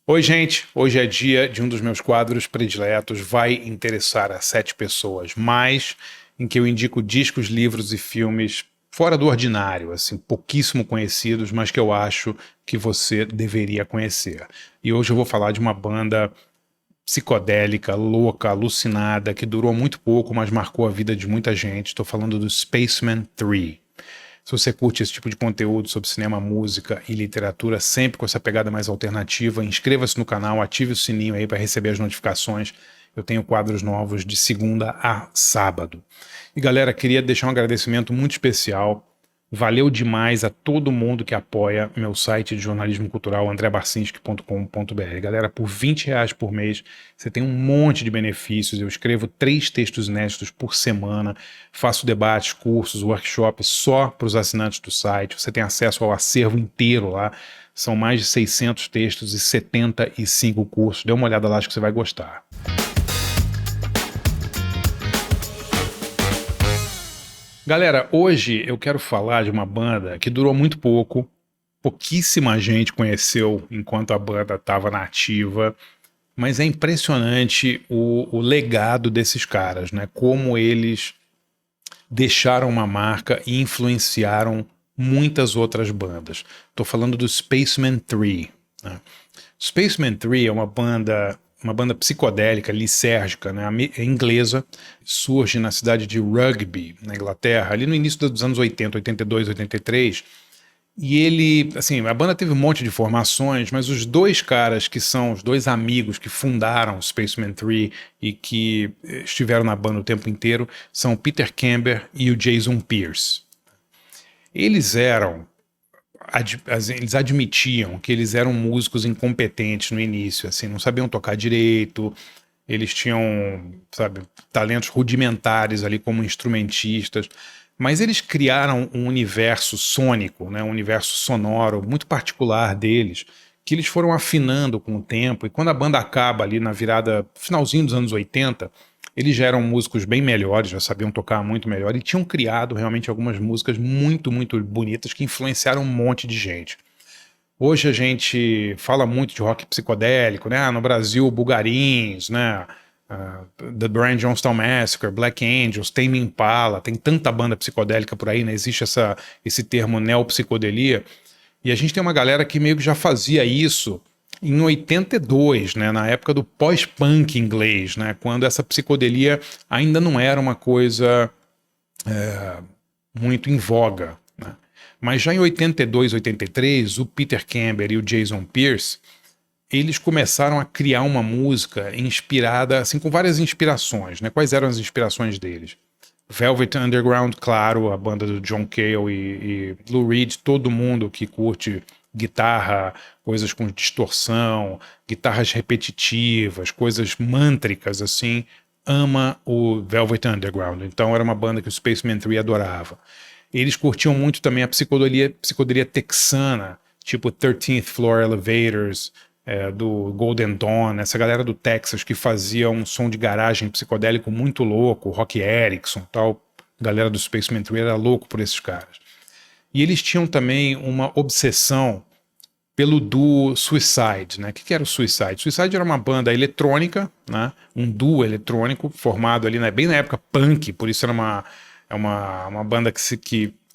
Oi, gente. Hoje é dia de um dos meus quadros prediletos. Vai interessar a 7 pessoas, mas em que eu indico discos, livros e filmes fora do ordinário, assim, pouquíssimo conhecidos, mas que eu acho que você deveria conhecer. E hoje eu vou falar de uma banda psicodélica, louca, alucinada, que durou muito pouco, mas marcou a vida de muita gente. Estou falando do Spaceman 3. Se você curte esse tipo de conteúdo sobre cinema, música e literatura, sempre com essa pegada mais alternativa, inscreva-se no canal, ative o sininho aí para receber as notificações. Eu tenho quadros novos de segunda a sábado. E galera, queria deixar um agradecimento muito especial. Valeu demais a todo mundo que apoia meu site de jornalismo cultural, andrebarcinski.com.br. Galera, por R$ 20 por mês, você tem um monte de benefícios. Eu escrevo 3 textos inéditos por semana, faço debates, cursos, workshops só para os assinantes do site. Você tem acesso ao acervo inteiro lá. São mais de 600 textos e 75 cursos. Dê uma olhada lá, acho que você vai gostar. Galera, hoje eu quero falar de uma banda que durou muito pouco, pouquíssima gente conheceu enquanto a banda estava na ativa, mas é impressionante o legado desses caras, né? Como eles deixaram uma marca e influenciaram muitas outras bandas. Estou falando do Spaceman 3. Né? Spaceman 3 é uma banda psicodélica, lisérgica, né, é inglesa, surge na cidade de Rugby, na Inglaterra, ali no início dos anos 80, 82, 83, e ele, assim, a banda teve um monte de formações, mas os dois caras que são os dois amigos que fundaram o Spaceman 3 e que estiveram na banda o tempo inteiro são o Peter Camber e o Jason Pierce. Eles eram eles admitiam que eles eram músicos incompetentes no início, assim, não sabiam tocar direito, eles tinham, sabe, talentos rudimentares ali como instrumentistas, mas eles criaram um universo sônico, né, um universo sonoro muito particular deles, que eles foram afinando com o tempo, e quando a banda acaba ali na virada, finalzinho dos anos 80, eles já eram músicos bem melhores, já sabiam tocar muito melhor e tinham criado realmente algumas músicas muito, muito bonitas que influenciaram um monte de gente. Hoje a gente fala muito de rock psicodélico, né? No Brasil, Bugarins, né? The Brian Jonestown Massacre, Black Angels, Tame Impala, tem tanta banda psicodélica por aí, né? Existe esse termo neopsicodelia. E a gente tem uma galera que meio que já fazia isso em 82, né, na época do pós-punk inglês, né, quando essa psicodelia ainda não era uma coisa muito em voga. Né. Mas já em 82, 83, o Peter Camber e o Jason Pierce, eles começaram a criar uma música inspirada, assim, com várias inspirações. Né. Quais eram as inspirações deles? Velvet Underground, claro, a banda do John Cale e Lou Reed, todo mundo que curte guitarra, coisas com distorção, guitarras repetitivas, coisas mântricas assim, ama o Velvet Underground. Então era uma banda que o Spaceman 3 adorava. Eles curtiam muito também a psicodelia texana, tipo 13th Floor Elevators, do Golden Dawn, essa galera do Texas que fazia um som de garagem psicodélico muito louco, Rock Erickson, tal, galera do Spaceman 3 era louco por esses caras. E eles tinham também uma obsessão pelo duo Suicide, né? O que era o Suicide? Suicide era uma banda eletrônica, né? Um duo eletrônico formado ali, né? Bem na época punk, por isso uma banda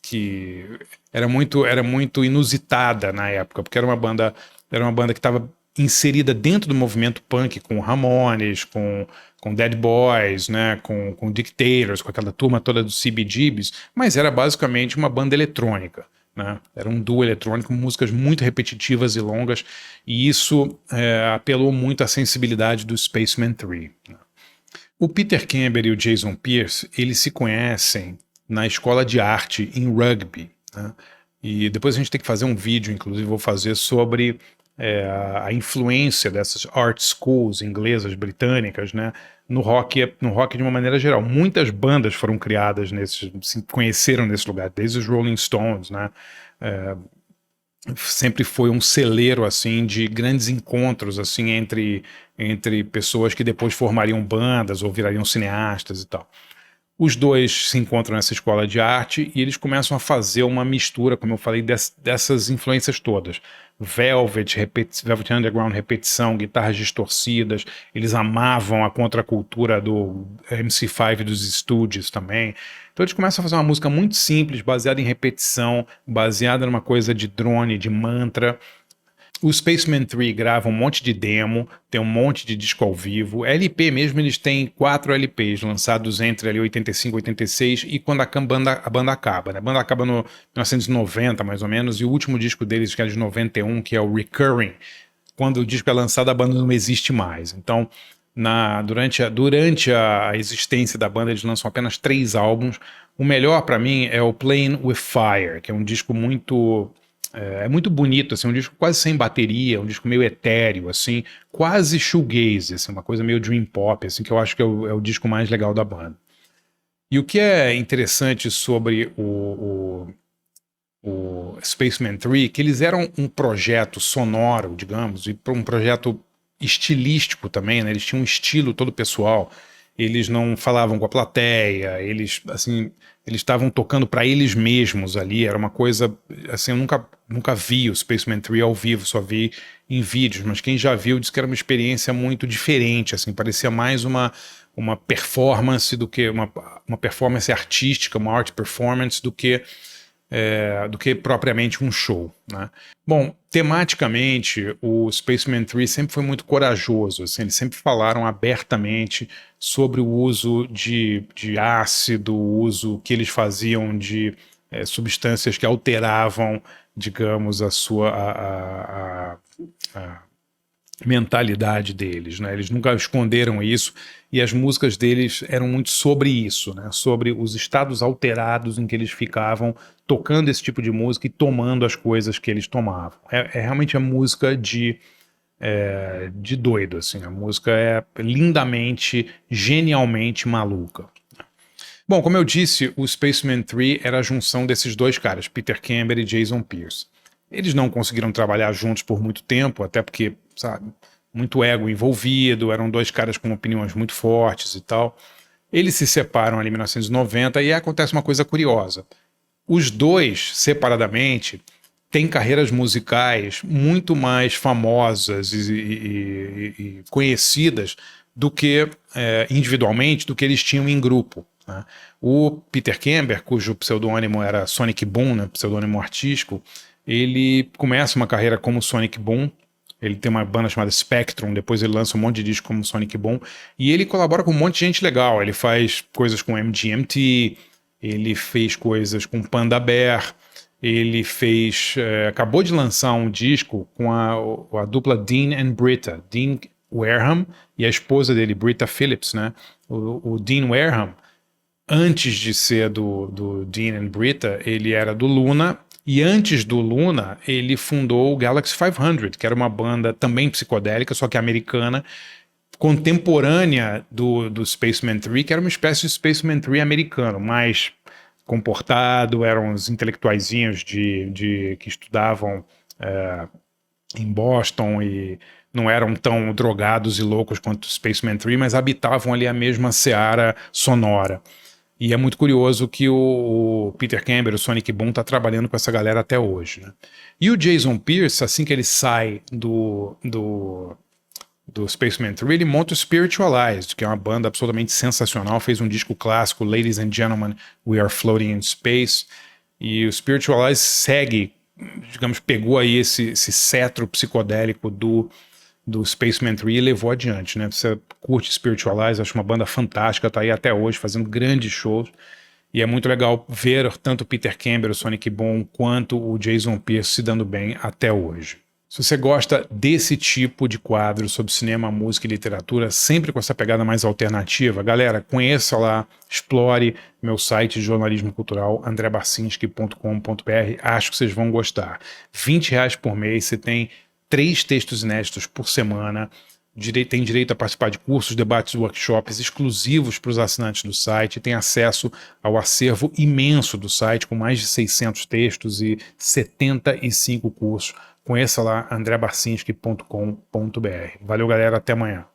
que era muito inusitada na época, porque era uma banda que estava inserida dentro do movimento punk com Ramones, com Dead Boys, né, com Dictators, com aquela turma toda do CBGBs, mas era basicamente uma banda eletrônica. Né? Era um duo eletrônico, músicas muito repetitivas e longas, e isso apelou muito à sensibilidade do Spaceman 3. Né? O Peter Camber e o Jason Pierce, eles se conhecem na escola de arte em Rugby. Né? E depois a gente tem que fazer um vídeo, inclusive vou fazer, sobre a influência dessas art schools inglesas, britânicas, né, no rock de uma maneira geral. Muitas bandas foram criadas se conheceram nesse lugar, desde os Rolling Stones, né, sempre foi um celeiro assim de grandes encontros assim entre pessoas que depois formariam bandas ou virariam cineastas e tal. Os dois se encontram nessa escola de arte e eles começam a fazer uma mistura, como eu falei, dessas influências todas. Velvet Underground, repetição, guitarras distorcidas. Eles amavam a contracultura do MC5 e dos Stooges também. Então eles começam a fazer uma música muito simples, baseada em repetição, baseada numa coisa de drone, de mantra. O Spaceman 3 grava um monte de demo, tem um monte de disco ao vivo. LP mesmo, eles têm 4 LPs lançados entre ali 85 e 86 e quando a banda acaba. Né? A banda acaba no 1990, mais ou menos, e o último disco deles, que é de 91, que é o Recurring. Quando o disco é lançado, a banda não existe mais. Então, durante a existência da banda, eles lançam apenas 3 álbuns. O melhor para mim é o Playing with Fire, que é um disco muito... É muito bonito, assim, um disco quase sem bateria, um disco meio etéreo, assim, quase shoegaze, assim, uma coisa meio dream pop, assim, que eu acho que é o disco mais legal da banda. E o que é interessante sobre o Spaceman 3, que eles eram um projeto sonoro, digamos, e um projeto estilístico também, né? Eles tinham um estilo todo pessoal, eles não falavam com a plateia, eles, assim, eles estavam tocando para eles mesmos ali, era uma coisa, assim, eu nunca vi o Spaceman 3 ao vivo, só vi em vídeos, mas quem já viu disse que era uma experiência muito diferente, assim, parecia mais uma performance do que uma performance artística, uma art performance do que propriamente um show, né? Bom, tematicamente, o Spaceman 3 sempre foi muito corajoso, assim, eles sempre falaram abertamente sobre o uso de ácido, o uso que eles faziam de substâncias que alteravam, digamos, a mentalidade deles, né? Eles nunca esconderam isso e as músicas deles eram muito sobre isso, né? Sobre os estados alterados em que eles ficavam tocando esse tipo de música e tomando as coisas que eles tomavam. É realmente a música de doido, assim. A música é lindamente, genialmente maluca. Bom, como eu disse, o Spaceman 3 era a junção desses dois caras, Peter Camber e Jason Pierce. Eles não conseguiram trabalhar juntos por muito tempo, até porque, sabe, muito ego envolvido, eram dois caras com opiniões muito fortes e tal. Eles se separam ali em 1990 e acontece uma coisa curiosa. Os dois, separadamente, têm carreiras musicais muito mais famosas e conhecidas do que individualmente, do que eles tinham em grupo. Né? O Peter Camber, cujo pseudônimo era Sonic Boom, né, pseudônimo artístico, ele começa uma carreira como Sonic Boom. Ele tem uma banda chamada Spectrum, depois ele lança um monte de disco como Sonic Boom, e ele colabora com um monte de gente legal. Ele faz coisas com MGMT, ele fez coisas com Panda Bear, ele acabou de lançar um disco com a dupla Dean and Britta, Dean Wareham e a esposa dele, Britta Phillips, né? O Dean Wareham, antes de ser do Dean and Britta, ele era do Luna. E antes do Luna, ele fundou o Galaxy 500, que era uma banda também psicodélica, só que americana, contemporânea do Spaceman 3, que era uma espécie de Spaceman 3 americano, mais comportado, eram os intelectuaizinhos que estudavam em Boston e não eram tão drogados e loucos quanto o Spaceman 3, mas habitavam ali a mesma seara sonora. E é muito curioso que o Peter Camber, o Sonic Boom, tá trabalhando com essa galera até hoje, né? E o Jason Pierce, assim que ele sai do Spaceman 3, ele monta o Spiritualized, que é uma banda absolutamente sensacional, fez um disco clássico, Ladies and Gentlemen, We Are Floating in Space, e o Spiritualized segue, digamos, pegou aí esse cetro psicodélico do Spaceman 3 e levou adiante, né? Você curte Spiritualize, acho uma banda fantástica, tá aí até hoje fazendo grandes shows, e é muito legal ver tanto o Peter Camber, o Sonic Boom, quanto o Jason Pierce se dando bem até hoje. Se você gosta desse tipo de quadro sobre cinema, música e literatura, sempre com essa pegada mais alternativa, galera, conheça lá, explore meu site de jornalismo cultural, andrebarcinski.com.br, acho que vocês vão gostar. R$20 por mês, você tem 3 textos inéditos por semana, tem direito a participar de cursos, debates, workshops exclusivos para os assinantes do site, tem acesso ao acervo imenso do site, com mais de 600 textos e 75 cursos. Conheça lá andrebarcinski.com.br. Valeu, galera, até amanhã.